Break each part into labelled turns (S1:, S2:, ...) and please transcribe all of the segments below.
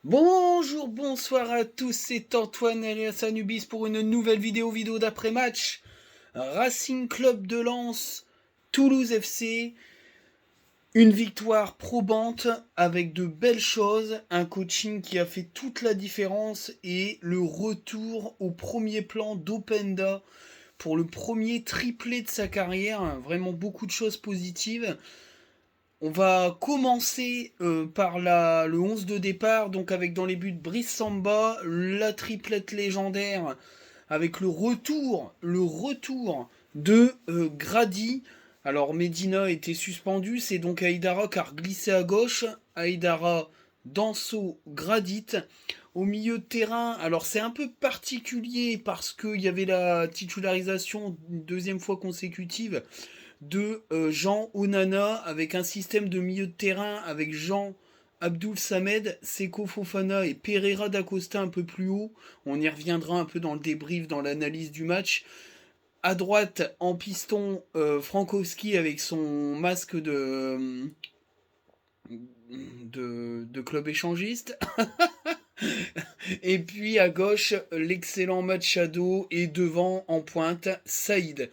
S1: Bonjour, bonsoir à tous, c'est Antoine alias Anubis pour une nouvelle vidéo d'après-match. Racing Club de Lens, Toulouse FC, une victoire probante avec de belles choses, un coaching qui a fait toute la différence et le retour au premier plan d'Openda pour le premier triplé de sa carrière. Vraiment beaucoup de choses positives. On va commencer par le 11 de départ, donc avec dans les buts Brice Samba, la triplette légendaire, avec le retour de Grady. Alors Medina était suspendu, c'est donc Aïdara qui a glissé à gauche, Aïdara, Danso, Gradit. Au milieu de terrain, alors c'est un peu particulier parce qu'il y avait la titularisation une deuxième fois consécutive de Jean Onana avec un système de milieu de terrain avec Jean Abdul Samed, Seko Fofana et Pereira d'Acosta un peu plus haut. On y reviendra un peu dans le débrief, dans l'analyse du match. À droite, en piston, Frankowski avec son masque de club échangiste. Et puis à gauche, l'excellent Machado et devant en pointe, Saïd.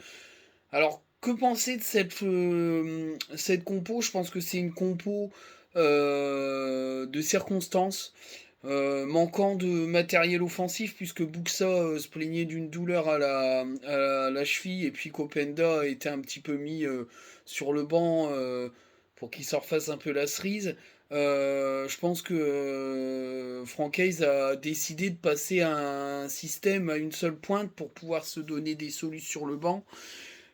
S1: Alors, que penser de cette compo? Je pense que c'est une compo de circonstances, manquant de matériel offensif, puisque Buxa se plaignait d'une douleur à la cheville, et puis Kopenda était un petit peu mis sur le banc pour qu'il se refasse un peu la cerise. Je pense que Franck Hayes a décidé de passer à un système à une seule pointe pour pouvoir se donner des solutions sur le banc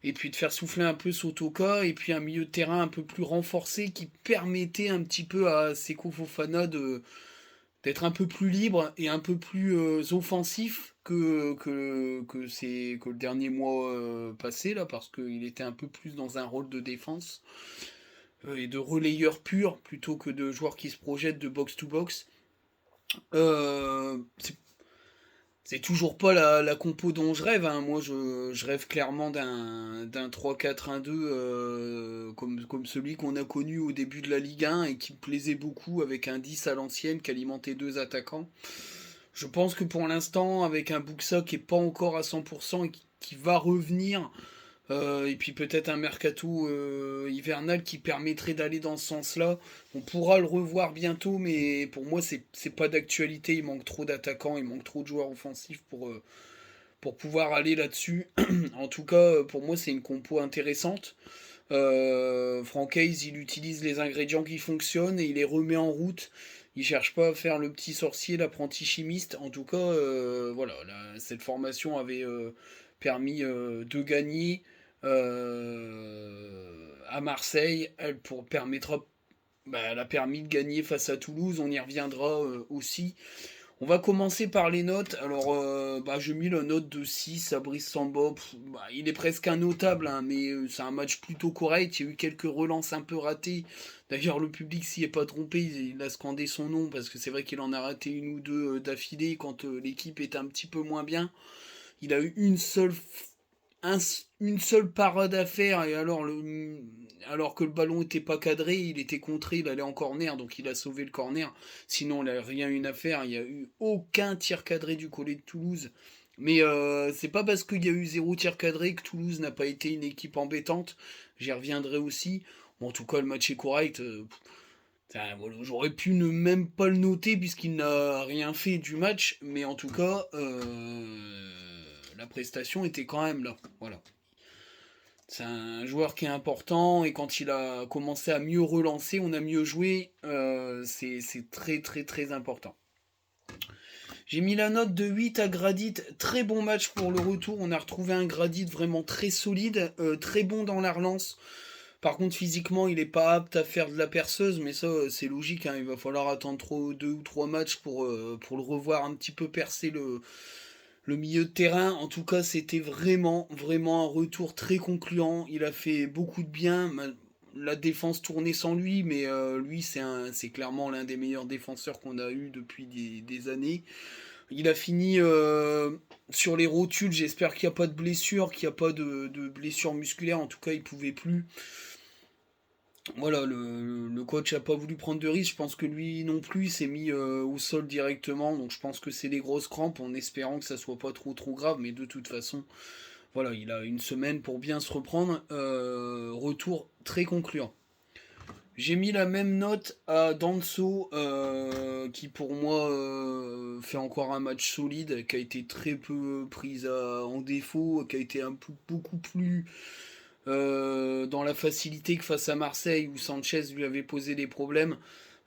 S1: et puis de faire souffler un peu Sotoka, et puis un milieu de terrain un peu plus renforcé qui permettait un petit peu à Seko Fofana d'être un peu plus libre et un peu plus offensif que le dernier mois passé, là, parce qu'il était un peu plus dans un rôle de défense et de relayeur pur plutôt que de joueur qui se projette de box-to-box. C'est toujours pas la compo dont je rêve, hein. Moi, je rêve clairement d'un 3-4-1-2 comme celui qu'on a connu au début de la Ligue 1 et qui me plaisait beaucoup avec un 10 à l'ancienne qui alimentait deux attaquants. Je pense que pour l'instant, avec un Buxa qui est pas encore à 100% et qui va revenir, et puis peut-être un mercato hivernal qui permettrait d'aller dans ce sens-là. On pourra le revoir bientôt, mais pour moi, c'est pas d'actualité. Il manque trop d'attaquants, il manque trop de joueurs offensifs pour pouvoir aller là-dessus. En tout cas, pour moi, c'est une compo intéressante. Franck Hayes, il utilise les ingrédients qui fonctionnent et il les remet en route. Il cherche pas à faire le petit sorcier, l'apprenti chimiste. En tout cas, voilà, cette formation avait permis de gagner à Marseille. Elle a permis de gagner face à Toulouse. On y reviendra aussi. On va commencer par les notes. Alors, j'ai mis la note de 6 à Brice Samba. Il est presque un notable, hein, mais c'est un match plutôt correct. Il y a eu quelques relances un peu ratées. D'ailleurs, le public s'y est pas trompé. Il a scandé son nom parce que c'est vrai qu'il en a raté une ou deux d'affilée quand l'équipe était un petit peu moins bien. Il a eu une seule parade à faire et alors que le ballon était pas cadré, il était contré, il allait en corner, donc il a sauvé le corner. Sinon, il n'a rien eu à faire. Il n'y a eu aucun tir cadré du côté de Toulouse. Mais c'est pas parce qu'il y a eu zéro tir cadré que Toulouse n'a pas été une équipe embêtante. J'y reviendrai aussi. Bon, en tout cas, le match est correct. Voilà, j'aurais pu ne même pas le noter puisqu'il n'a rien fait du match, mais en tout cas, la prestation était quand même là. Voilà. C'est un joueur qui est important et quand il a commencé à mieux relancer, on a mieux joué. C'est très très très important. J'ai mis la note de 8 à Gradit. Très bon match pour le retour. On a retrouvé un Gradit vraiment très solide, très bon dans la relance. Par contre, physiquement, il n'est pas apte à faire de la perceuse, mais ça, c'est logique, hein. Il va falloir attendre 2 ou 3 matchs pour le revoir un petit peu percer le milieu de terrain. En tout cas, c'était vraiment, vraiment un retour très concluant. Il a fait beaucoup de bien. La défense tournait sans lui, mais lui, c'est clairement l'un des meilleurs défenseurs qu'on a eu depuis des années. Il a fini sur les rotules. J'espère qu'il n'y a pas de blessure, qu'il n'y a pas de blessure musculaire. En tout cas, il pouvait plus. Voilà, le coach a pas voulu prendre de risque. Je pense que lui non plus, il s'est mis au sol directement. Donc je pense que c'est des grosses crampes en espérant que ça soit pas trop grave. Mais de toute façon, voilà, il a une semaine pour bien se reprendre. Retour très concluant. J'ai mis la même note à Danso, qui pour moi fait encore un match solide, qui a été très peu prise en défaut, qui a été beaucoup plus dans la facilité que face à Marseille, où Sanchez lui avait posé des problèmes.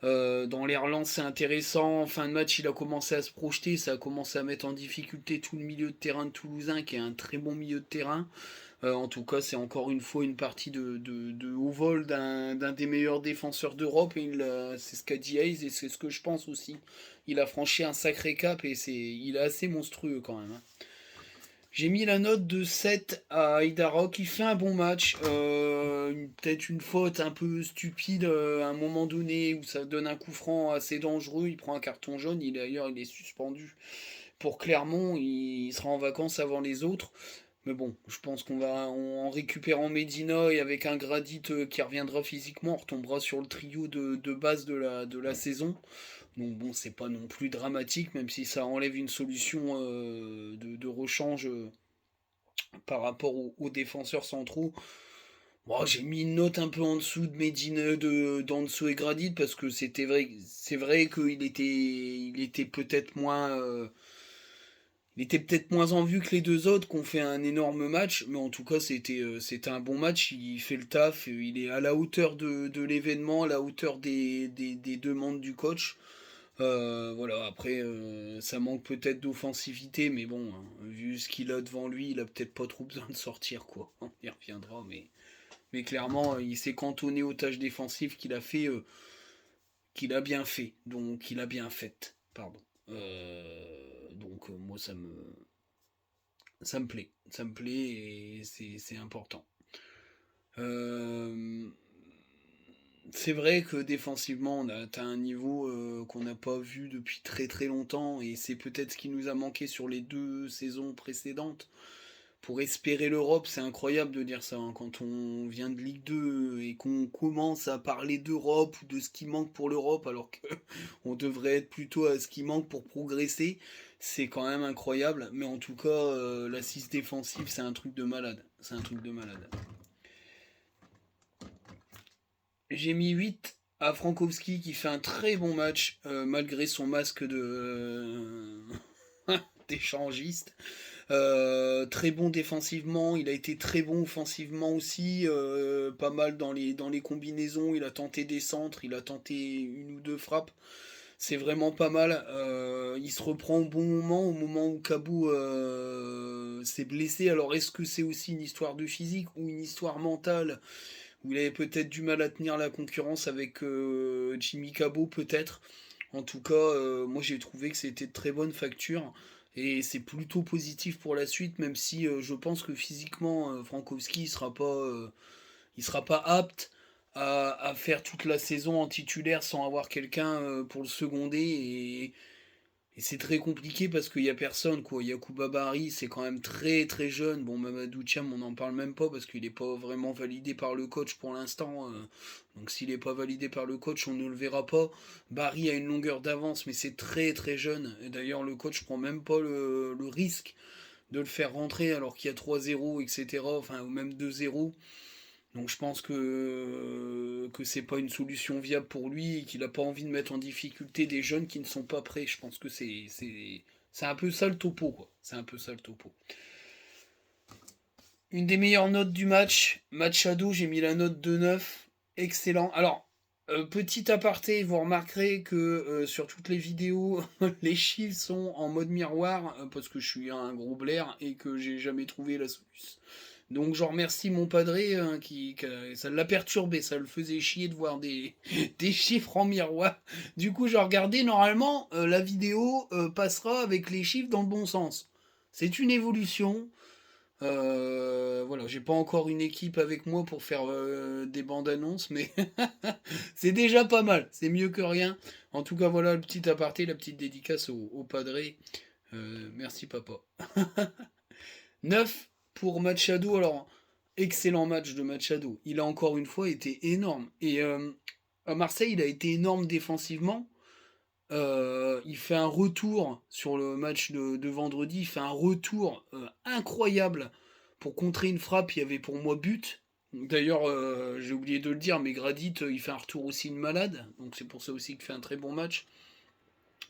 S1: Dans les relances, c'est intéressant. En fin de match, il a commencé à se projeter, ça a commencé à mettre en difficulté tout le milieu de terrain de Toulousain, qui est un très bon milieu de terrain. En tout cas, c'est encore une fois une partie de haut vol d'un des meilleurs défenseurs d'Europe. Et c'est ce qu'a dit Hayes et c'est ce que je pense aussi. Il a franchi un sacré cap et il est assez monstrueux quand même, hein. J'ai mis la note de 7 à Idarok. Il fait un bon match. Peut-être une faute un peu stupide à un moment donné où ça donne un coup franc assez dangereux. Il prend un carton jaune. D'ailleurs, il est suspendu pour Clermont. Il sera en vacances avant les autres. Mais bon, je pense en récupérant Medina et avec un Gradit qui reviendra physiquement, on retombera sur le trio de base de la saison. Donc bon, c'est pas non plus dramatique, même si ça enlève une solution de rechange par rapport aux défenseurs centraux. Bon, j'ai mis une note un peu en dessous de Medina, d'Anso et Gradit, parce que c'est vrai qu'il était peut-être moins il était peut-être moins en vue que les deux autres qui ont fait un énorme match, mais en tout cas c'était un bon match, il fait le taf, il est à la hauteur de l'événement, à la hauteur des demandes du coach. Voilà, après ça manque peut-être d'offensivité, mais bon, hein, vu ce qu'il a devant lui, il a peut-être pas trop besoin de sortir, quoi. On y reviendra, mais clairement, il s'est cantonné aux tâches défensives qu'il a bien fait, donc qu'il a bien faites, pardon. Donc moi ça me plaît et c'est important. Euh, c'est vrai que défensivement on a atteint un niveau qu'on n'a pas vu depuis très longtemps et c'est peut-être ce qui nous a manqué sur les 2 saisons précédentes. Pour espérer l'Europe, c'est incroyable de dire ça, hein, quand on vient de Ligue 2 et qu'on commence à parler d'Europe ou de ce qui manque pour l'Europe alors que on devrait être plutôt à ce qui manque pour progresser, c'est quand même incroyable. Mais en tout cas, l'assise défensive, c'est un truc de malade. C'est un truc de malade. J'ai mis 8 à Frankowski qui fait un très bon match malgré son masque d'échangiste. Très bon défensivement, il a été très bon offensivement aussi, pas mal dans les combinaisons, il a tenté des centres, il a tenté une ou deux frappes, c'est vraiment pas mal. Il se reprend au moment où Kabou s'est blessé. Alors est-ce que c'est aussi une histoire de physique ou une histoire mentale où il avait peut-être du mal à tenir la concurrence avec Jimmy Cabot peut-être. En tout cas, moi j'ai trouvé que c'était de très bonne facture et c'est plutôt positif pour la suite, même si je pense que physiquement Frankowski il sera pas apte à faire toute la saison en titulaire sans avoir quelqu'un pour le seconder et c'est très compliqué parce qu'il y a personne quoi. Yacouba Barry c'est quand même très jeune. Bon Mamadou Thiam on n'en parle même pas parce qu'il n'est pas vraiment validé par le coach pour l'instant. Donc s'il n'est pas validé par le coach on ne le verra pas. Barry a une longueur d'avance mais c'est très jeune. Et d'ailleurs le coach prend même pas le risque de le faire rentrer alors qu'il y a 3-0 etc. Enfin ou même 2-0. Donc je pense que c'est pas une solution viable pour lui et qu'il a pas envie de mettre en difficulté des jeunes qui ne sont pas prêts. Je pense que c'est un peu ça le topo quoi. C'est un peu ça le topo. Une des meilleures notes du match ado, j'ai mis la note de 9. Excellent. Alors petit aparté, vous remarquerez que sur toutes les vidéos, les chiffres sont en mode miroir parce que je suis un gros blaire et que j'ai jamais trouvé la solution. Donc j'en remercie mon padré ça l'a perturbé, ça le faisait chier de voir des chiffres en miroir. Du coup j'ai regardé, normalement la vidéo passera avec les chiffres dans le bon sens. C'est une évolution. Voilà, j'ai pas encore une équipe avec moi pour faire des bandes annonces, mais c'est déjà pas mal, c'est mieux que rien. En tout cas voilà le petit aparté, la petite dédicace au padré. Merci papa. 9 pour Machado. Alors, excellent match de Machado. Il a encore une fois été énorme. Et à Marseille, il a été énorme défensivement. Il fait un retour sur le match de vendredi. Il fait un retour incroyable pour contrer une frappe. Il y avait pour moi but. D'ailleurs, j'ai oublié de le dire, mais Gradit, il fait un retour aussi de malade. Donc c'est pour ça aussi qu'il fait un très bon match.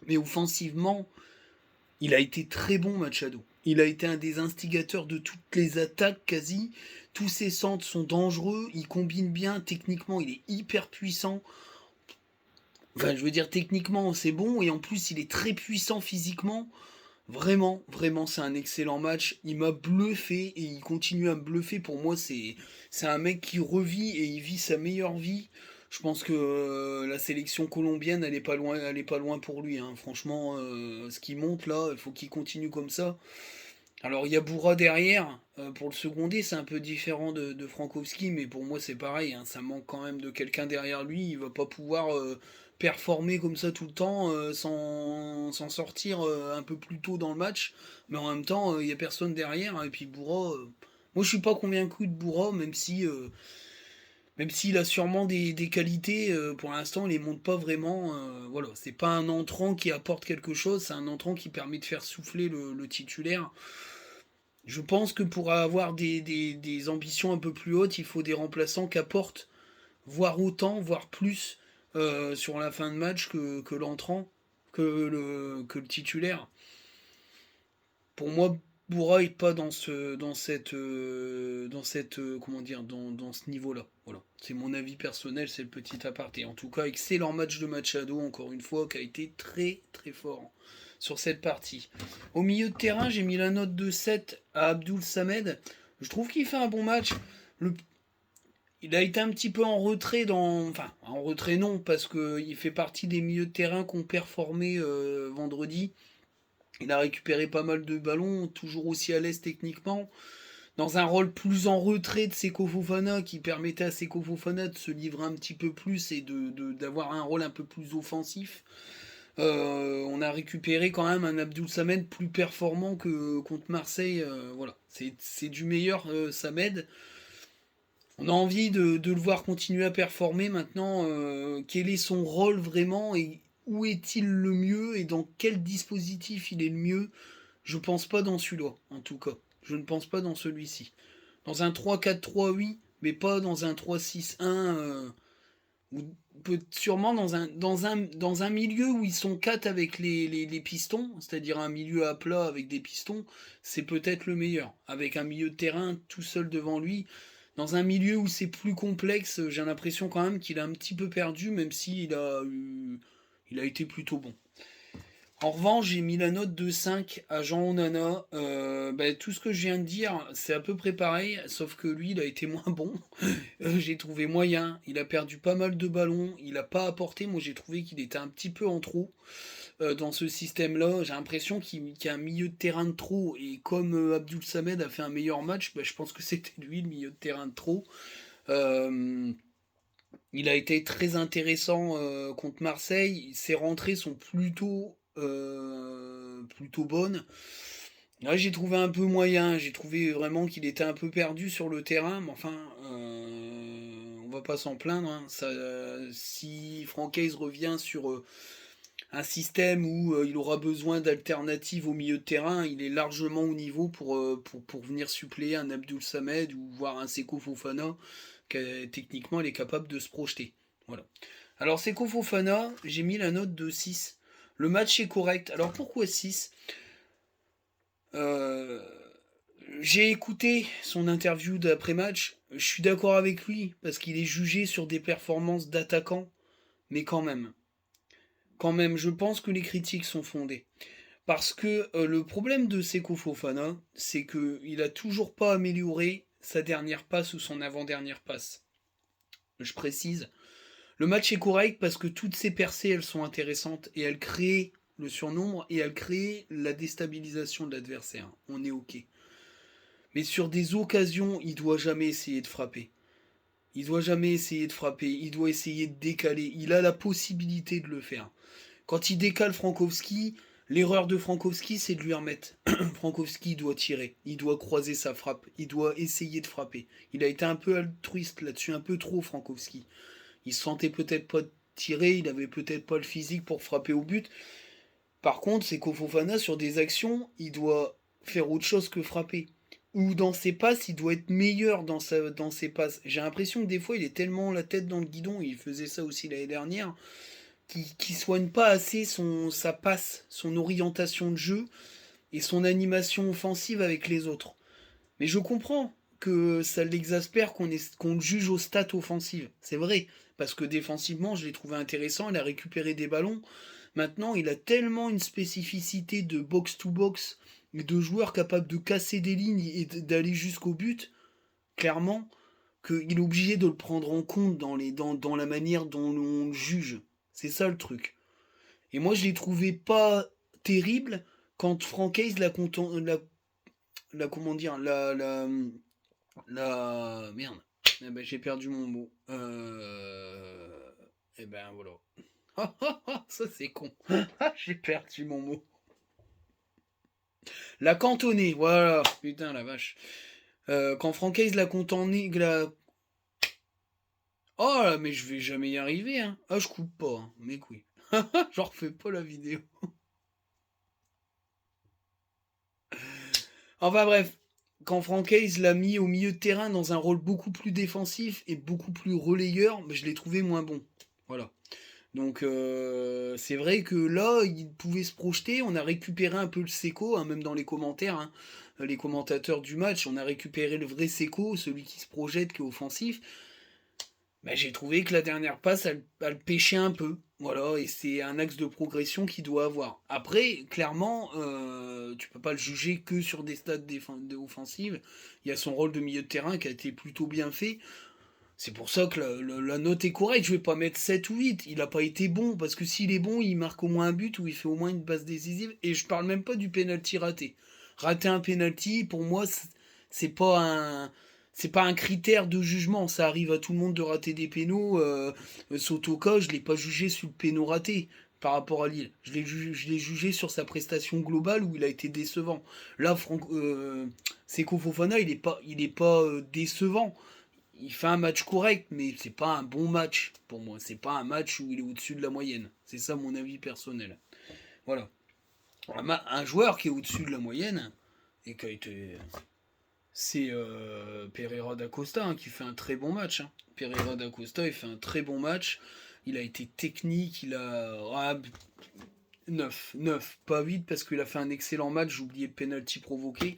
S1: Mais offensivement, il a été très bon, Machado. Il a été un des instigateurs de toutes les attaques quasi. Tous ses centres sont dangereux. Il combine bien. Techniquement, il est hyper puissant. Enfin, je veux dire, techniquement, c'est bon. Et en plus, il est très puissant physiquement. Vraiment, vraiment, c'est un excellent match. Il m'a bluffé et il continue à me bluffer. Pour moi, c'est un mec qui revit et il vit sa meilleure vie. Je pense que la sélection colombienne, elle est pas loin pour lui, hein. Franchement, ce qui monte là, il faut qu'il continue comme ça. Alors il y a Bourra derrière, pour le seconder, c'est un peu différent de Frankowski, mais pour moi c'est pareil, hein. Ça manque quand même de quelqu'un derrière lui. Il va pas pouvoir performer comme ça tout le temps sans sortir un peu plus tôt dans le match. Mais en même temps, il y a personne derrière. Et puis Bourra, moi je suis pas convaincu de Bourra, même s'il a sûrement des qualités, pour l'instant, il les montre pas vraiment. Voilà, c'est pas un entrant qui apporte quelque chose, c'est un entrant qui permet de faire souffler le titulaire. Je pense que pour avoir des ambitions un peu plus hautes, il faut des remplaçants qui apportent, voire autant, voire plus, sur la fin de match que l'entrant, que le titulaire. Pour moi, Boura est pas comment dire, dans ce niveau-là. Voilà. C'est mon avis personnel, c'est le petit aparté. En tout cas, excellent match de Machado, encore une fois, qui a été très très fort sur cette partie. Au milieu de terrain, j'ai mis la note de 7 à Abdoul Samed. Je trouve qu'il fait un bon match. Le- il a été un petit peu en retrait enfin, en retrait non, parce qu'il fait partie des milieux de terrain qui ont performé vendredi. Il a récupéré pas mal de ballons, toujours aussi à l'aise techniquement, dans un rôle plus en retrait de Seko Fofana, qui permettait à Seko Fofana de se livrer un petit peu plus et d'avoir un rôle un peu plus offensif. On a récupéré quand même un Abdoul Samed plus performant que contre Marseille. Voilà, c'est du meilleur Samed. On a envie de le voir continuer à performer maintenant. Quel est son rôle vraiment et où est-il le mieux et dans quel dispositif il est le mieux? Je pense pas dans celui-là, en tout cas. Je ne pense pas dans celui-ci. Dans un 3-4-3, oui, mais pas dans un 3-6-1. Ou sûrement dans un milieu où ils sont 4 avec les pistons, c'est-à-dire un milieu à plat avec des pistons, c'est peut-être le meilleur. Avec un milieu de terrain tout seul devant lui, dans un milieu où c'est plus complexe, j'ai l'impression quand même qu'il a un petit peu perdu, même s'il il a été plutôt bon. En revanche, j'ai mis la note de 5 à Jean Onana. Tout ce que je viens de dire, c'est à peu près pareil, sauf que lui, il a été moins bon. J'ai trouvé moyen. Il a perdu pas mal de ballons. Il n'a pas apporté. Moi, j'ai trouvé qu'il était un petit peu en trop dans ce système-là. J'ai l'impression qu'il y a un milieu de terrain de trop. Et comme Abdoul Samed a fait un meilleur match, je pense que c'était lui le milieu de terrain de trop. Euh, il a été très intéressant contre Marseille. Ses rentrées sont plutôt bonnes. Là, j'ai trouvé un peu moyen. J'ai trouvé vraiment qu'il était un peu perdu sur le terrain. Mais enfin, on va pas s'en plaindre, hein. Si Francaise revient sur un système où il aura besoin d'alternatives au milieu de terrain, il est largement au niveau pour venir suppléer un Abdoul Samed ou voir un Seko Fofana techniquement, elle est capable de se projeter. Voilà. Alors, Seko Fofana, j'ai mis la note de 6. Le match est correct. Alors, pourquoi 6? euh, J'ai écouté son interview d'après-match. Je suis d'accord avec lui, parce qu'il est jugé sur des performances d'attaquant. Mais quand même. Quand même, je pense que les critiques sont fondées. Parce que le problème de Seko Fofana, c'est qu'il a toujours pas amélioré sa dernière passe ou son avant-dernière passe. Je précise, le match est correct parce que toutes ces percées, elles sont intéressantes et elles créent le surnombre et elles créent la déstabilisation de l'adversaire. On est ok. Mais sur des occasions, il doit jamais essayer de frapper. Il doit jamais essayer de frapper. Il doit essayer de décaler. Il a la possibilité de le faire. Quand il décale Frankowski, L'erreur de Frankowski, c'est de lui remettre. Frankowski doit tirer, il doit croiser sa frappe, il doit essayer de frapper. Il a été un peu altruiste là-dessus, un peu trop Frankowski. Il se sentait peut-être pas de tirer, il avait peut-être pas le physique pour frapper au but. Par contre, c'est qu'au Fofana, sur des actions, il doit faire autre chose que frapper. Ou dans ses passes, il doit être meilleur dans ses passes. J'ai l'impression que des fois, il est tellement la tête dans le guidon, et il faisait ça aussi l'année dernière, qu'il soigne pas assez sa passe, son orientation de jeu et son animation offensive avec les autres. Mais je comprends que ça l'exaspère qu'on le juge aux stats offensives. C'est vrai, parce que défensivement, je l'ai trouvé intéressant, il a récupéré des ballons. Maintenant, il a tellement une spécificité de box-to-box et de joueur capable de casser des lignes et d'aller jusqu'au but, clairement, qu'il est obligé de le prendre en compte dans la manière dont on le juge. C'est ça le truc. Et moi, je l'ai trouvé pas terrible quand Francaise la comment dire, merde. Eh ben, j'ai perdu mon mot. Eh ben, voilà. Ça, c'est con. J'ai perdu mon mot. La cantonnée, voilà. Putain, la vache. Quand Francaise la cantonnée, oh là, mais je vais jamais y arriver, hein. Ah, je coupe pas, hein. Mes couilles. J'en refais pas la vidéo. Enfin bref, quand Francaise l'a mis au milieu de terrain dans un rôle beaucoup plus défensif et beaucoup plus relayeur, je l'ai trouvé moins bon. Voilà. Donc c'est vrai que là, il pouvait se projeter. On a récupéré un peu le Seco, hein, même dans les commentaires, hein, les commentateurs du match, on a récupéré le vrai Seco, celui qui se projette, qui est offensif. J'ai trouvé que la dernière passe, elle pêchait un peu. Voilà, et c'est un axe de progression qu'il doit avoir. Après, clairement, tu peux pas le juger que sur des stats offensives. Il y a son rôle de milieu de terrain qui a été plutôt bien fait. C'est pour ça que la note est correcte. Je vais pas mettre 7 ou 8. Il a pas été bon, parce que s'il est bon, il marque au moins un but ou il fait au moins une passe décisive. Et je parle même pas du penalty raté. Rater un penalty, pour moi, c'est pas un c'est pas un critère de jugement. Ça arrive à tout le monde de rater des pénaux. Sotoka, je l'ai pas jugé sur le péno raté par rapport à Lille. Je l'ai jugé sur sa prestation globale où il a été décevant. Là, Seko Fofana, il est pas décevant. Il fait un match correct, mais c'est pas un bon match pour moi. C'est pas un match où il est au-dessus de la moyenne. C'est ça mon avis personnel. Voilà. Un joueur qui est au-dessus de la moyenne et qui a été, c'est Pereira da Costa, hein, qui fait un très bon match. Hein. Pereira da Costa, il fait un très bon match. Il a été technique, il a 9, pas 8 parce qu'il a fait un excellent match. J'ai oublié le penalty provoqué.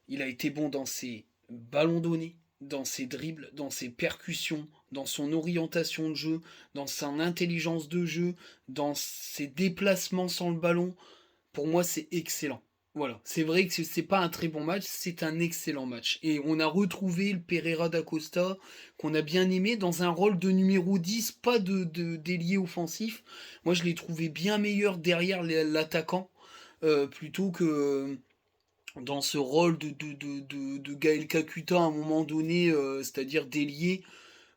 S1: Il a été bon dans ses ballons donnés, dans ses dribbles, dans ses percussions, dans son orientation de jeu, dans son intelligence de jeu, dans ses déplacements sans le ballon. Pour moi, c'est excellent. Voilà, c'est vrai que c'est pas un très bon match, c'est un excellent match. Et on a retrouvé le Pereira da Costa qu'on a bien aimé dans un rôle de numéro 10, pas d'ailier offensif. Moi, je l'ai trouvé bien meilleur derrière l'attaquant, plutôt que dans ce rôle de Gaël Kakuta à un moment donné, c'est-à-dire d'ailier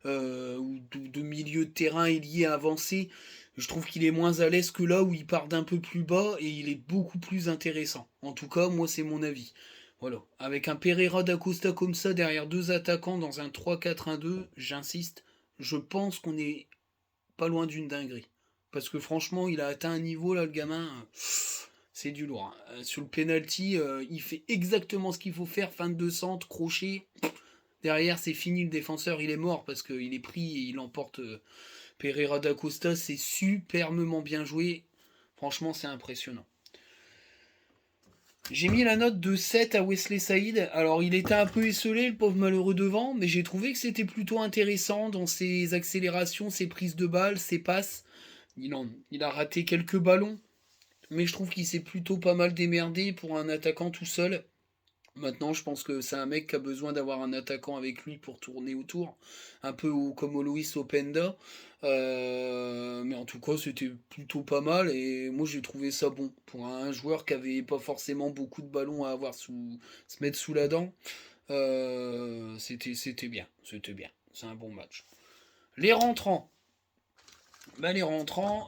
S1: ou de milieu de terrain ailier avancé. Je trouve qu'il est moins à l'aise que là où il part d'un peu plus bas et il est beaucoup plus intéressant. En tout cas, moi, c'est mon avis. Voilà. Avec un Pereira da Costa comme ça derrière deux attaquants dans un 3-4-1-2, j'insiste, je pense qu'on est pas loin d'une dinguerie. Parce que franchement, il a atteint un niveau là, le gamin. C'est du lourd. Hein. Sur le penalty, il fait exactement ce qu'il faut faire, fin de centre, crochet. Derrière, c'est fini, le défenseur, il est mort parce qu'il est pris et il emporte Pereira da Costa. C'est superbement bien joué. Franchement, c'est impressionnant. J'ai mis la note de 7 à Wesley Saïd. Alors, il était un peu esselé, le pauvre malheureux devant, mais j'ai trouvé que c'était plutôt intéressant dans ses accélérations, ses prises de balles, ses passes. Il a raté quelques ballons, mais je trouve qu'il s'est plutôt pas mal démerdé pour un attaquant tout seul. Maintenant, je pense que c'est un mec qui a besoin d'avoir un attaquant avec lui pour tourner autour, un peu comme au Luis Openda. Mais en tout cas, c'était plutôt pas mal et moi j'ai trouvé ça bon pour un joueur qui avait pas forcément beaucoup de ballons à avoir se mettre sous la dent. C'était bien, c'est un bon match. Les rentrants. Bah, les rentrants,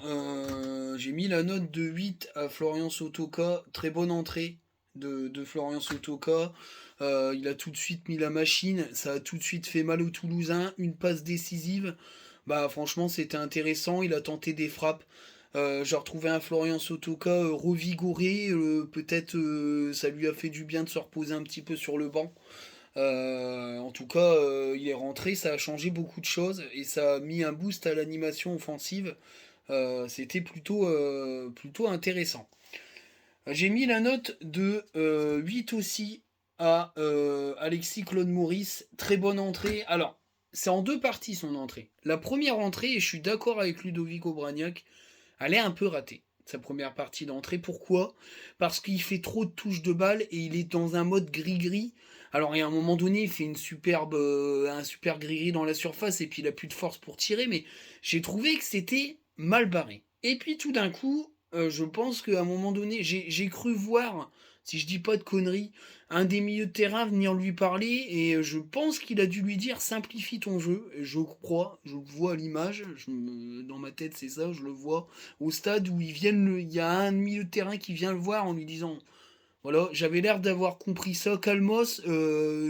S1: j'ai mis la note de 8 à Florian Sotoka. Très bonne entrée de Florian Sotoka. Il a tout de suite mis la machine. Ça a tout de suite fait mal aux Toulousains. Une passe décisive. Bah, franchement, c'était intéressant. Il a tenté des frappes. J'ai retrouvé un Florian Sotoka revigoré. Peut-être ça lui a fait du bien de se reposer un petit peu sur le banc. En tout cas, il est rentré, ça a changé beaucoup de choses et ça a mis un boost à l'animation offensive. C'était plutôt intéressant. J'ai mis la note de 8 aussi à Alexis Claude Maurice. Très bonne entrée. Alors, c'est en deux parties son entrée. La première entrée, et je suis d'accord avec Ludovic Obraniak, elle est un peu ratée. Sa première partie d'entrée. Pourquoi? Parce qu'il fait trop de touches de balle et il est dans un mode gris-gris. Alors, il y a un moment donné, il fait un super gris-gris dans la surface et puis il a plus de force pour tirer, mais j'ai trouvé que c'était mal barré. Et puis tout d'un coup, je pense qu'à un moment donné, j'ai cru voir, si je dis pas de conneries, un des milieux de terrain venir lui parler et je pense qu'il a dû lui dire simplifie ton jeu. Et je crois, je le vois à l'image, dans ma tête c'est ça, je le vois au stade où il y a un milieu de terrain qui vient le voir en lui disant voilà, j'avais l'air d'avoir compris ça, Calmos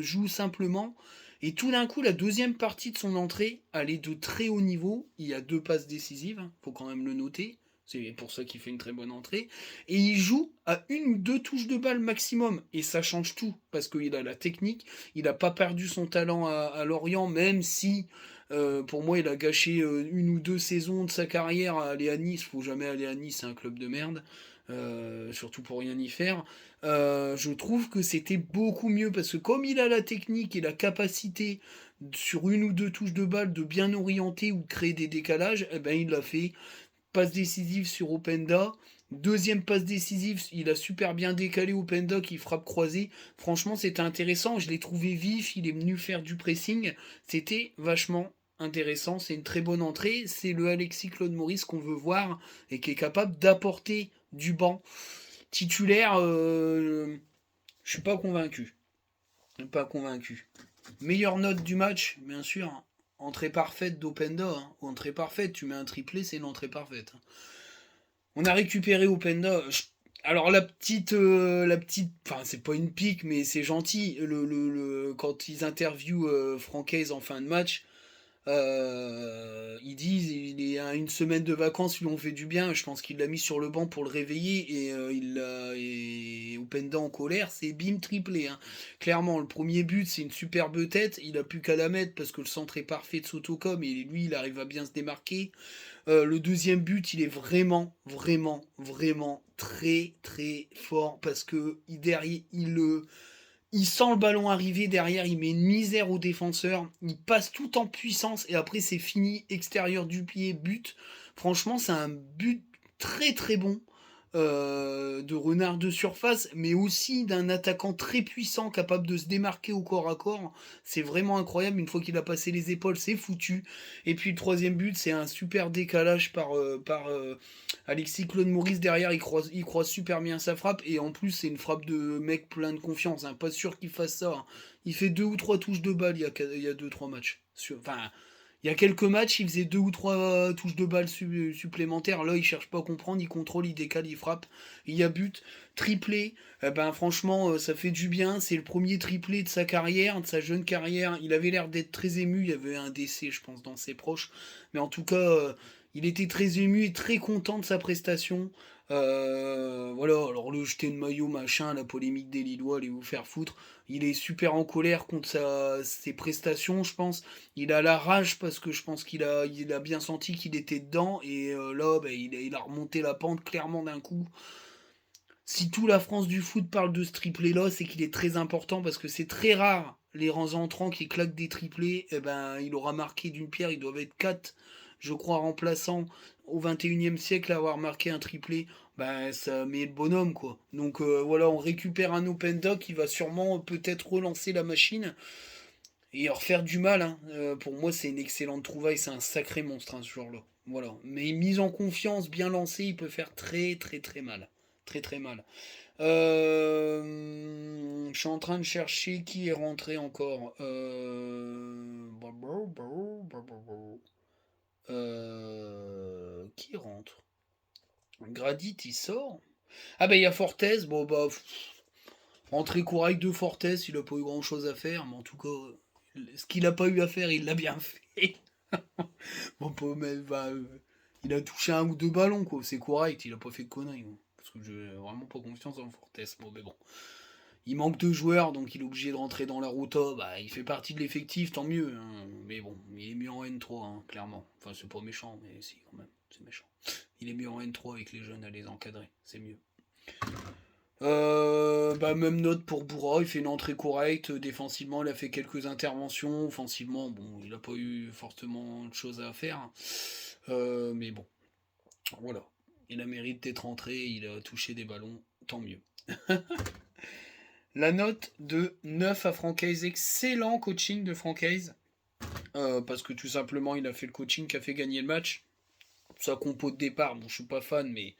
S1: joue simplement. Et tout d'un coup, la deuxième partie de son entrée, elle est de très haut niveau. Il y a deux passes décisives, hein, faut quand même le noter. C'est pour ça qu'il fait une très bonne entrée. Et il joue à une ou deux touches de balle maximum. Et ça change tout. Parce qu'il a la technique. Il n'a pas perdu son talent à Lorient, même si pour moi il a gâché une ou deux saisons de sa carrière à aller à Nice. Faut jamais aller à Nice, c'est un club de merde. Surtout pour rien y faire. Je trouve que c'était beaucoup mieux parce que comme il a la technique et la capacité sur une ou deux touches de balle de bien orienter ou de créer des décalages, eh ben il l'a fait. Passe décisive sur Openda. Deuxième passe décisive, il a super bien décalé Openda qui frappe croisée. Franchement, c'était intéressant. Je l'ai trouvé vif. Il est venu faire du pressing. C'était vachement intéressant. C'est une très bonne entrée. C'est le Alexis Claude Maurice qu'on veut voir et qui est capable d'apporter du banc. Titulaire, je suis pas convaincu. Pas convaincu. Meilleure note du match, bien sûr. Entrée parfaite d'Openda. Hein. Entrée parfaite, tu mets un triplé, c'est l'entrée parfaite. On a récupéré Openda. Alors enfin c'est pas une pique, mais c'est gentil. Quand ils interviewent Francaise en fin de match, ils disent il est à une semaine de vacances, ils lui ont fait du bien. Je pense qu'il l'a mis sur le banc pour le réveiller et Openda en colère, c'est bim triplé. Hein. Clairement, le premier but c'est une superbe tête. Il a plus qu'à la mettre parce que le centre est parfait de Sotocom et lui il arrive à bien se démarquer. Le deuxième but, il est vraiment très très fort parce que derrière, il sent le ballon arriver derrière, il met une misère au défenseur, il passe tout en puissance et après c'est fini, extérieur du pied, but. Franchement, c'est un but très très bon de renard de surface, mais aussi d'un attaquant très puissant capable de se démarquer au corps à corps. C'est vraiment incroyable. Une fois qu'il a passé les épaules, c'est foutu. Et puis le troisième but, c'est un super décalage par Alexis Claude Maurice derrière. Il croise super bien sa frappe et en plus c'est une frappe de mec plein de confiance. Hein. Pas sûr qu'il fasse ça. Hein. Il fait deux ou trois touches de balle il y a deux trois matchs. Enfin, il y a quelques matchs, il faisait deux ou trois touches de balle supplémentaires. Là, il cherche pas à comprendre, il contrôle, il décale, il frappe. Il y a but, triplé. Ben franchement, ça fait du bien. C'est le premier triplé de sa carrière, de sa jeune carrière. Il avait l'air d'être très ému. Il y avait un décès, je pense, dans ses proches. Mais en tout cas, il était très ému et très content de sa prestation. Voilà, alors le jeter de maillot, machin, la polémique des Lillois, allez vous faire foutre. Il est super en colère contre ses prestations, je pense. Il a la rage parce que je pense il a bien senti qu'il était dedans et là, bah, il a remonté la pente clairement d'un coup. Si tout la France du foot parle de ce triplé-là, c'est qu'il est très important parce que c'est très rare les rangs entrants qui claquent des triplés. Eh ben, il aura marqué d'une pierre, ils doivent être 4, je crois, remplaçants au 21e siècle à avoir marqué un triplé. Ben, ça met le bonhomme, quoi. Donc voilà, on récupère un open dock qui va sûrement peut-être relancer la machine et refaire du mal. Hein. Pour moi, c'est une excellente trouvaille, c'est un sacré monstre, hein, ce joueur-là. Voilà. Mais mise en confiance, bien lancé, il peut faire très très très mal. Très très mal. Je suis en train de chercher qui est rentré encore. Qui rentre? Gradit, il sort. Ah bah il y a Fortes, bon bah entrée correcte de Fortes, il a pas eu grand chose à faire, mais en tout cas, ce qu'il a pas eu à faire, il l'a bien fait. Bon, pas, mais, bah, il a touché un ou deux ballons, quoi, c'est correct, il a pas fait de conneries, quoi. Parce que j'ai vraiment pas confiance en Fortes. Bon, mais bon. Il manque de joueurs, donc il est obligé de rentrer dans la rota. Bah, il fait partie de l'effectif, tant mieux, hein. Mais bon, il est mieux en N3, hein, clairement. Enfin, c'est pas méchant, mais si, quand même, c'est méchant. Il est mieux en N3 avec les jeunes à les encadrer, c'est mieux. Bah, même note pour Boura, il fait une entrée correcte. Défensivement, il a fait quelques interventions. Offensivement, bon, il n'a pas eu fortement de choses à faire. Mais bon, voilà. Il a mérite d'être entré, il a touché des ballons, tant mieux. La note de 9 à Francaise, excellent coaching de Francaise. Parce que tout simplement, il a fait le coaching qui a fait gagner le match. Sa compo de départ, bon, je suis pas fan, mais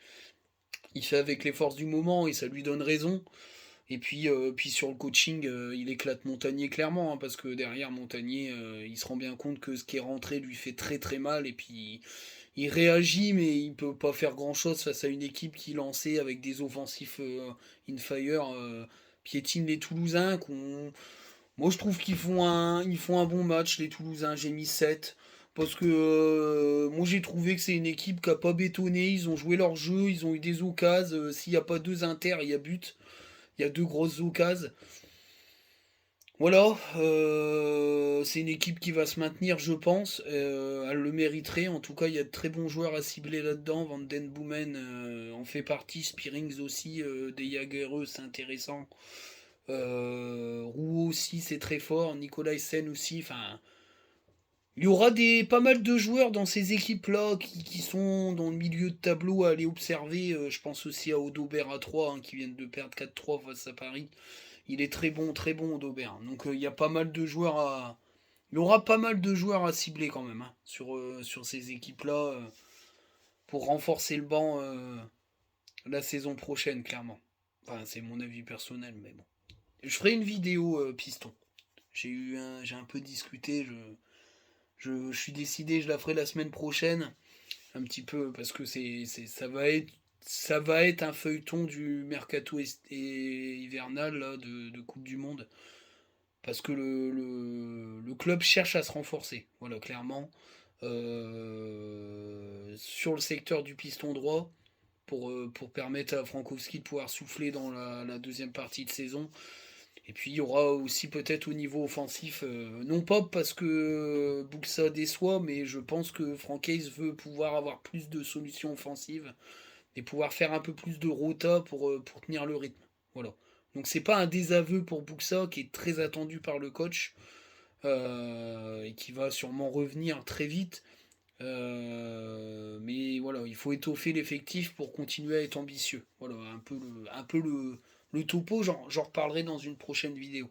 S1: il fait avec les forces du moment et ça lui donne raison. Et puis sur le coaching, il éclate Montagnier clairement, hein, parce que derrière Montagnier, il se rend bien compte que ce qui est rentré lui fait très très mal, et puis il réagit, mais il peut pas faire grand chose face à une équipe qui lançait avec des offensifs in fire, piétine les Toulousains. Moi je trouve ils font un bon match, les Toulousains, j'ai mis 7. Parce que moi j'ai trouvé que c'est une équipe qui a pas bétonné, ils ont joué leur jeu, ils ont eu des occasions, s'il n'y a pas deux inters, il y a but. Il y a deux grosses occasions. Voilà, c'est une équipe qui va se maintenir, je pense. Elle le mériterait. En tout cas, il y a de très bons joueurs à cibler là-dedans. Van Den Boomen en fait partie. Spearings aussi. Des Jagereux, c'est intéressant. Rouault aussi, c'est très fort. Nicolas Sen aussi. Enfin, il y aura pas mal de joueurs dans ces équipes-là qui sont dans le milieu de tableau à aller observer. Je pense aussi à Audobert à 3 hein, qui viennent de perdre 4-3 face à Paris. Il est très bon Audobert. Donc il y a pas mal de joueurs à. Il y aura pas mal de joueurs à cibler quand même hein, sur ces équipes-là pour renforcer le banc la saison prochaine, clairement. Enfin, c'est mon avis personnel, mais bon. Je ferai une vidéo piston. J'ai un peu discuté. Je suis décidé, je la ferai la semaine prochaine, un petit peu, parce que ça va être un feuilleton du mercato et hivernal là, de Coupe du Monde. Parce que le club cherche à se renforcer. Voilà, clairement. Sur le secteur du piston droit, pour permettre à Frankowski de pouvoir souffler dans la deuxième partie de saison. Et puis il y aura aussi peut-être au niveau offensif, non pas parce que Buxa déçoit, mais je pense que Francaise veut pouvoir avoir plus de solutions offensives et pouvoir faire un peu plus de rota pour tenir le rythme. Voilà. Donc c'est pas un désaveu pour Buxa qui est très attendu par le coach et qui va sûrement revenir très vite. Mais voilà, il faut étoffer l'effectif pour continuer à être ambitieux. Voilà, un peu le topo, j'en reparlerai dans une prochaine vidéo.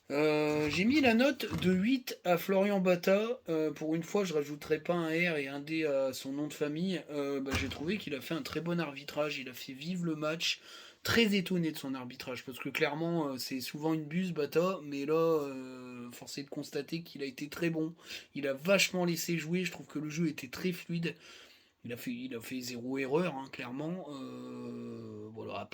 S1: J'ai mis la note de 8 à Florian Bata. Pour une fois, je rajouterai pas un R et un D à son nom de famille. J'ai trouvé qu'il a fait un très bon arbitrage. Il a fait vivre le match. Très étonné de son arbitrage parce que clairement c'est souvent une buse Bata, mais là force est de constater qu'il a été très bon. Il a vachement laissé jouer. Je trouve que le jeu était très fluide. Il a fait zéro erreur hein, clairement. Voilà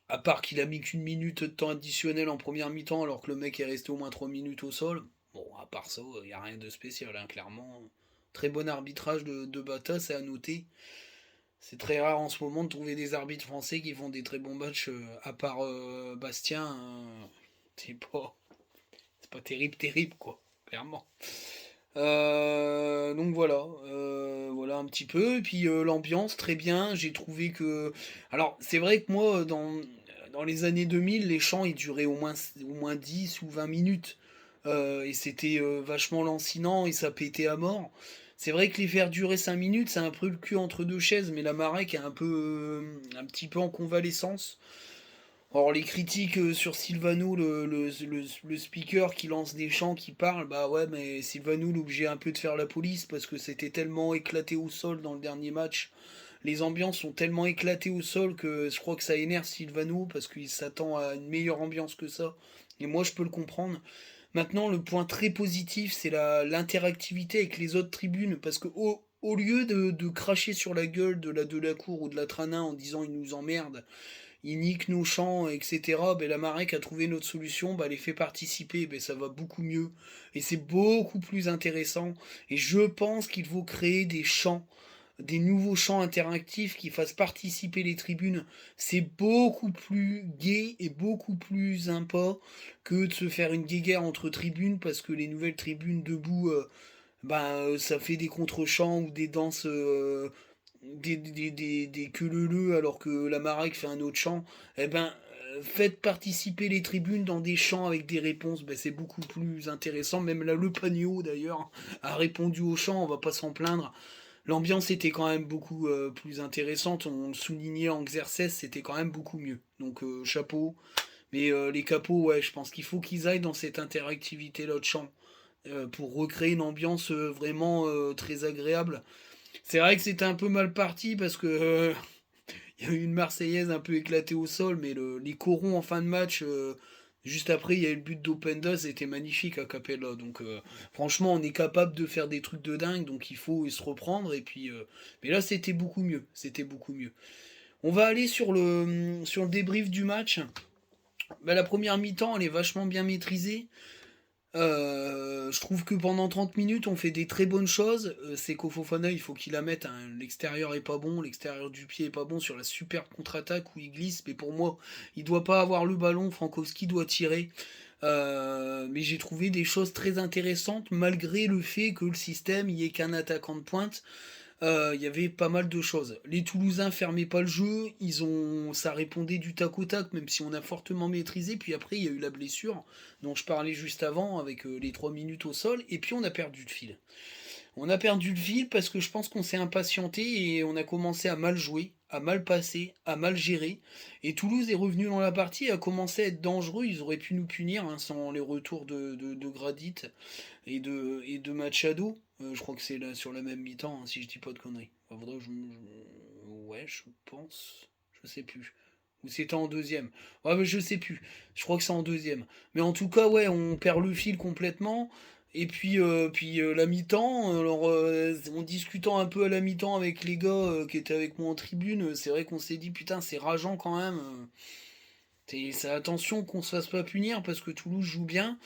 S1: à part qu'il a mis qu'une minute de temps additionnel en première mi-temps alors que le mec est resté au moins 3 minutes au sol. Bon, à part ça, il n'y a rien de spécial, hein, clairement. Très bon arbitrage de Bata, c'est à noter. C'est très rare en ce moment de trouver des arbitres français qui font des très bons matchs, à part Bastien. C'est pas terrible, quoi, clairement. Donc voilà, voilà un petit peu. Et puis l'ambiance, très bien. J'ai trouvé que. Alors, c'est vrai que moi, dans les années 2000, les chants ils duraient au moins 10 ou 20 minutes. Et c'était vachement lancinant et ça pétait à mort. C'est vrai que les faire durer 5 minutes, c'est un peu le cul entre deux chaises, mais la Marek est un petit peu en convalescence. Or, les critiques sur Sylvanou, le speaker qui lance des chants, qui parle, bah ouais, mais Sylvanou l'obligé un peu de faire la police parce que c'était tellement éclaté au sol dans le dernier match. Les ambiances sont tellement éclatées au sol que je crois que ça énerve Sylvanou parce qu'il s'attend à une meilleure ambiance que ça. Et moi, je peux le comprendre. Maintenant, le point très positif, c'est l'interactivité avec les autres tribunes, parce que au lieu de cracher sur la gueule de la cour ou de la Trana en disant ils nous emmerdent, ils niquent nos champs, etc. Ben, la Marek a trouvé notre solution, ben, les fait participer, ben, ça va beaucoup mieux. Et c'est beaucoup plus intéressant. Et je pense qu'il faut créer des champs, des nouveaux champs interactifs qui fassent participer les tribunes. C'est beaucoup plus gai et beaucoup plus sympa que de se faire une guéguerre entre tribunes parce que les nouvelles tribunes debout, ça fait des contre-champs ou des danses des queue-leu-leu alors que la Marek fait un autre chant. Eh ben, faites participer les tribunes dans des chants avec des réponses, ben, c'est beaucoup plus intéressant. Même là, le Pagno d'ailleurs a répondu au chant, on va pas s'en plaindre. L'ambiance était quand même beaucoup plus intéressante, on le soulignait en exercice, c'était quand même beaucoup mieux. Donc chapeau. Mais les capots, ouais, je pense qu'il faut qu'ils aillent dans cette interactivité-là de chant pour recréer une ambiance vraiment très agréable. C'est vrai que c'était un peu mal parti parce que il y a eu une Marseillaise un peu éclatée au sol, mais les corons en fin de match, juste après, il y a eu le but d'Openda, c'était magnifique à Capella. Donc franchement, on est capable de faire des trucs de dingue, donc il faut se reprendre. Et puis, mais là, c'était beaucoup mieux. C'était beaucoup mieux. On va aller sur le débrief du match. Bah, la première mi-temps, elle est vachement bien maîtrisée. Je trouve que pendant 30 minutes, on fait des très bonnes choses. C'est qu'au Fofana, il faut qu'il la mette, hein. L'extérieur est pas bon, l'extérieur du pied est pas bon sur la super contre-attaque où il glisse. Mais pour moi, il doit pas avoir le ballon. Frankowski doit tirer. Mais j'ai trouvé des choses très intéressantes malgré le fait que le système y ait qu'un attaquant de pointe. Il y avait pas mal de choses. Les Toulousains fermaient pas le jeu, ça répondait du tac au tac, même si on a fortement maîtrisé. Puis après, il y a eu la blessure dont je parlais juste avant, avec les 3 minutes au sol, et puis on a perdu le fil. On a perdu le fil parce que je pense qu'on s'est impatienté et on a commencé à mal jouer, à mal passer, à mal gérer. Et Toulouse est revenu dans la partie et a commencé à être dangereux. Ils auraient pu nous punir hein, sans les retours de Gradit et de Machado. Je crois que c'est là sur la même mi-temps, hein, si je dis pas de conneries. Enfin, ouais, je pense. Je sais plus. Ou c'était en deuxième. Ouais, mais je sais plus. Je crois que c'est en deuxième. Mais en tout cas, ouais, on perd le fil complètement. Et puis la mi-temps, alors en discutant un peu à la mi-temps avec les gars qui étaient avec moi en tribune, c'est vrai qu'on s'est dit putain c'est rageant quand même. C'est attention qu'on se fasse pas punir parce que Toulouse joue bien.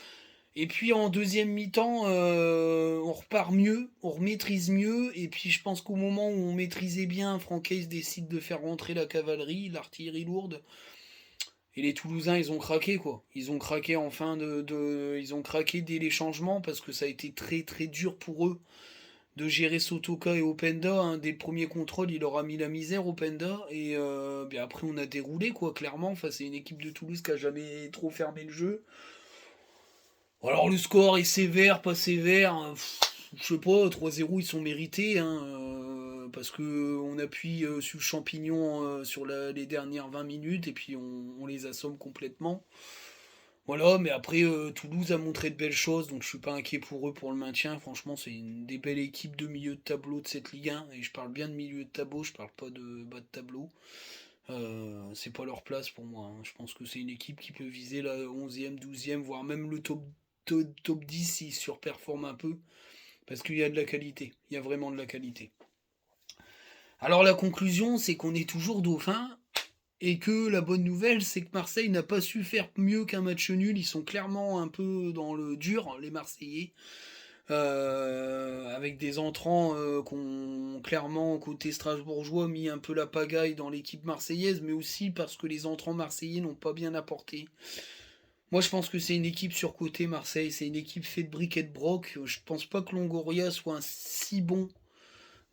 S1: Et puis en deuxième mi-temps, on repart mieux, on remaîtrise mieux. Et puis je pense qu'au moment où on maîtrisait bien, Francaise décide de faire rentrer la cavalerie, l'artillerie lourde. Et les Toulousains, ils ont craqué quoi. Ils ont craqué en fin ils ont craqué dès les changements parce que ça a été très très dur pour eux de gérer Sotoka et Openda. Hein. Dès le premier contrôle, il leur a mis la misère Openda et bien après on a déroulé quoi. Clairement, enfin c'est une équipe de Toulouse qui a jamais trop fermé le jeu. Alors le score est sévère, pas sévère. Hein, je sais pas, 3-0 ils sont mérités. Hein, parce que on appuie sur le champignon sur les dernières 20 minutes et puis on les assomme complètement. Voilà, mais après Toulouse a montré de belles choses, donc je suis pas inquiet pour eux pour le maintien. Franchement, c'est une des belles équipes de milieu de tableau de cette Ligue 1. Et je parle bien de milieu de tableau, je parle pas de bas de tableau. C'est pas leur place pour moi. Hein. Je pense que c'est une équipe qui peut viser la 11e, 12e, voire même le top 10 s'ils surperforment un peu. Parce qu'il y a de la qualité. Il y a vraiment de la qualité. Alors la conclusion, c'est qu'on est toujours dauphin. Et que la bonne nouvelle, c'est que Marseille n'a pas su faire mieux qu'un match nul. Ils sont clairement un peu dans le dur, les Marseillais. Avec des entrants qui ont clairement, côté strasbourgeois, mis un peu la pagaille dans l'équipe marseillaise, mais aussi parce que les entrants marseillais n'ont pas bien apporté. Moi, je pense que c'est une équipe surcotée, Marseille. C'est une équipe faite de briques et de broc. Je pense pas que Longoria soit un si bon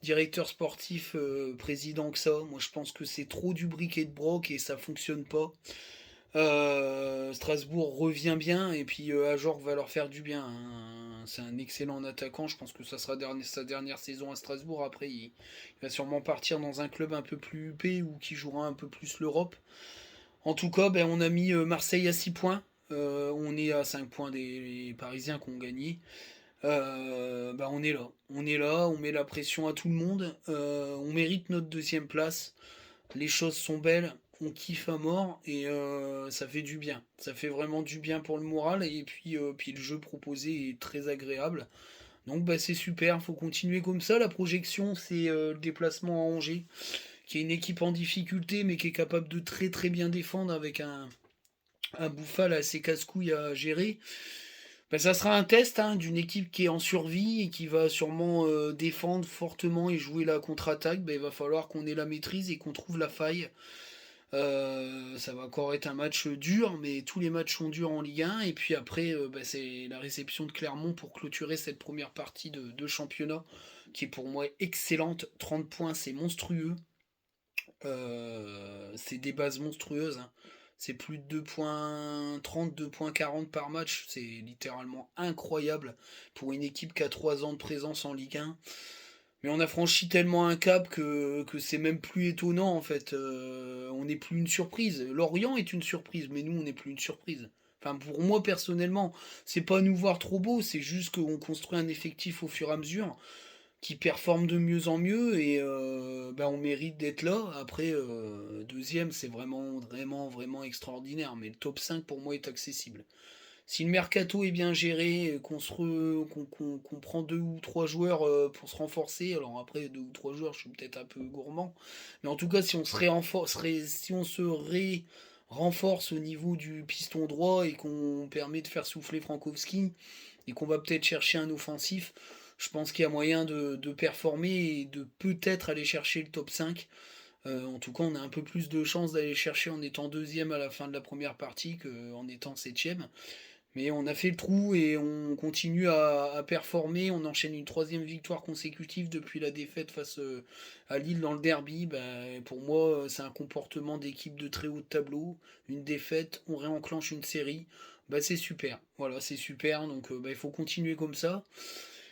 S1: directeur sportif, président que ça. Moi, je pense que c'est trop du brick et de broc et ça fonctionne pas. Strasbourg revient bien et puis Ajor va leur faire du bien. Hein. C'est un excellent attaquant. Je pense que ça sera sa dernière saison à Strasbourg. Après, il va sûrement partir dans un club un peu plus huppé ou qui jouera un peu plus l'Europe. En tout cas, ben, on a mis Marseille à 6 points. On est à 5 points des Parisiens qui ont gagné. On est là. On est là, on met la pression à tout le monde. On mérite notre deuxième place. Les choses sont belles. on kiffe à mort et ça fait du bien. Ça fait vraiment du bien pour le moral et puis le jeu proposé est très agréable. Donc bah, c'est super, faut continuer comme ça. La projection, c'est le déplacement à Angers, qui est une équipe en difficulté mais qui est capable de très très bien défendre avec un Bouffal assez casse-couille à gérer. Ben, ça sera un test hein, d'une équipe qui est en survie et qui va sûrement défendre fortement et jouer la contre-attaque. Ben, il va falloir qu'on ait la maîtrise et qu'on trouve la faille. Ça va encore être un match dur, mais tous les matchs sont durs en Ligue 1. Et puis après, ben, c'est la réception de Clermont pour clôturer cette première partie de championnat, qui est pour moi excellente. 30 points, c'est monstrueux. C'est des bases monstrueuses, hein. C'est plus de 2,30, 2,40 par match. C'est littéralement incroyable pour une équipe qui a 3 ans de présence en Ligue 1. Mais on a franchi tellement un cap que c'est même plus étonnant en fait. On n'est plus une surprise. Lorient est une surprise, mais nous on n'est plus une surprise. Enfin pour moi personnellement, c'est pas nous voir trop beau, c'est juste qu'on construit un effectif au fur et à mesure qui performe de mieux en mieux et ben, on mérite d'être là. Après, deuxième, c'est vraiment, vraiment, vraiment extraordinaire. Mais le top 5 pour moi est accessible. Si le mercato est bien géré, qu'on prend 2 ou 3 joueurs pour se renforcer, alors après 2 ou 3 joueurs, je suis peut-être un peu gourmand, mais en tout cas, si on se renforce au niveau du piston droit et qu'on permet de faire souffler Frankowski et qu'on va peut-être chercher un offensif, je pense qu'il y a moyen de performer et de peut-être aller chercher le top 5. En tout cas, on a un peu plus de chances d'aller chercher en étant deuxième à la fin de la première partie qu'en étant septième. Mais on a fait le trou et on continue à performer. On enchaîne une troisième victoire consécutive depuis la défaite face à Lille dans le derby. Ben, pour moi, c'est un comportement d'équipe de très haut de tableau. Une défaite, on réenclenche une série. Ben, c'est super. Voilà, c'est super. Donc ben, il faut continuer comme ça.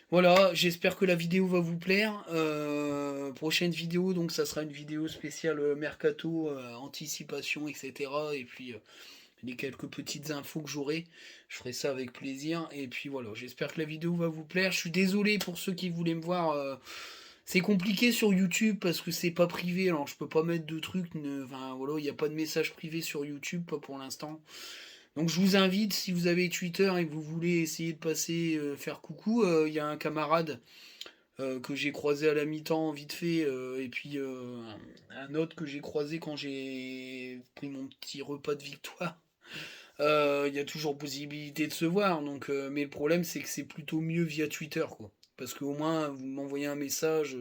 S1: Voilà, j'espère que la vidéo va vous plaire. Prochaine vidéo, donc ça sera une vidéo spéciale mercato, anticipation, etc. Et puis les quelques petites infos que j'aurai, je ferai ça avec plaisir. Et puis voilà, j'espère que la vidéo va vous plaire. Je suis désolé pour ceux qui voulaient me voir. C'est compliqué sur YouTube parce que c'est pas privé, alors je peux pas mettre de trucs. Enfin voilà, il n'y a pas de message privé sur YouTube, pas pour l'instant. Donc je vous invite, si vous avez Twitter et que vous voulez essayer de passer, faire coucou, il y a un camarade que j'ai croisé à la mi-temps vite fait, et puis un autre que j'ai croisé quand j'ai pris mon petit repas de victoire. Il y a toujours possibilité de se voir, donc, mais le problème c'est que c'est plutôt mieux via Twitter, quoi. Parce qu'au moins vous m'envoyez un message,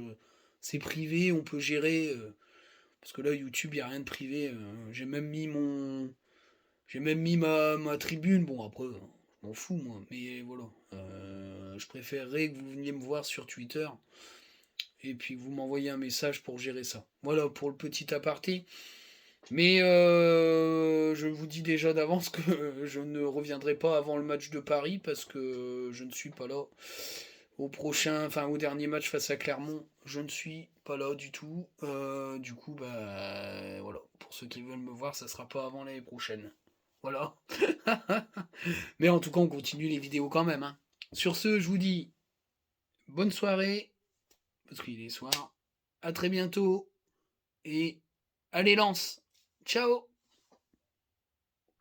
S1: c'est privé, on peut gérer. Parce que là YouTube, il n'y a rien de privé. J'ai même mis ma tribune. Bon après, je m'en fous moi, mais voilà. Je préférerais que vous veniez me voir sur Twitter et puis que vous m'envoyez un message pour gérer ça. Voilà pour le petit aparté. Mais je vous dis déjà d'avance que je ne reviendrai pas avant le match de Paris parce que je ne suis pas là. Au dernier match face à Clermont, je ne suis pas là du tout. Du coup, bah voilà. Pour ceux qui veulent me voir, ça sera pas avant l'année prochaine. Voilà. Mais en tout cas, on continue les vidéos quand même, hein. Sur ce, je vous dis bonne soirée, parce qu'il est soir. À très bientôt. Et allez, lance. Ciao.